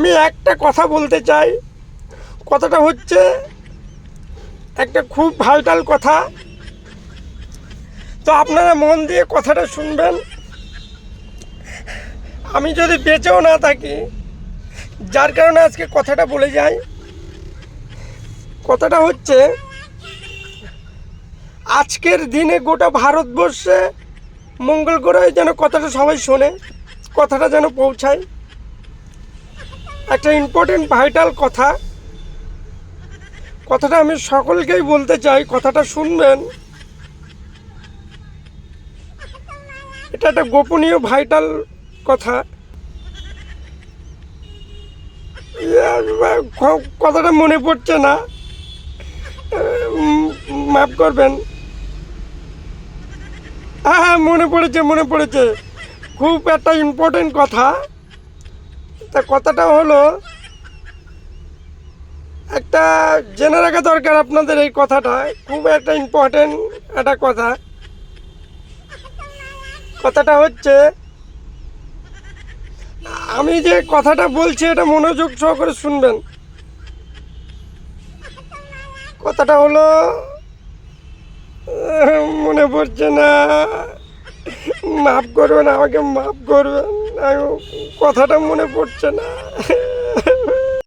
আমি একটা কথা বলতে চাই, কথাটা হচ্ছে একটা খুব ভাইটাল কথা। তো আপনারা মন দিয়ে কথাটা শুনবেন। আমি যদি বেঁচেও না থাকি, যার কারণে আজকে কথাটা বলে যাই, কথাটা হচ্ছে আজকের দিনে গোটা ভারতবর্ষে মঙ্গল গ্রহে যেন কথাটা সবাই শোনে, কথাটা যেন পৌঁছায়। একটা ইম্পর্টেন্ট ভাইটাল কথা, কথাটা আমি সকলকেই বলতে চাই, কথাটা শুনবেন। এটা একটা গোপনীয় ভাইটাল কথা। কথাটা মনে পড়ছে না, মাফ করবেন। হ্যাঁ, মনে পড়েছে। খুব একটা ইম্পর্টেন্ট কথা। তা কথাটা হলো, একটা জেনে রাখা দরকার আপনাদের এই কথাটা, খুব একটা ইম্পর্টেন্ট একটা কথা। কথাটা হচ্ছে, আমি যে কথাটা বলছি এটা মনোযোগ সহকারে শুনবেন। কথাটা হলো, মনে পড়ছে না, মাফ করবেন, আমাকে মাফ করবেন, কথাটা মনে পড়ছে না।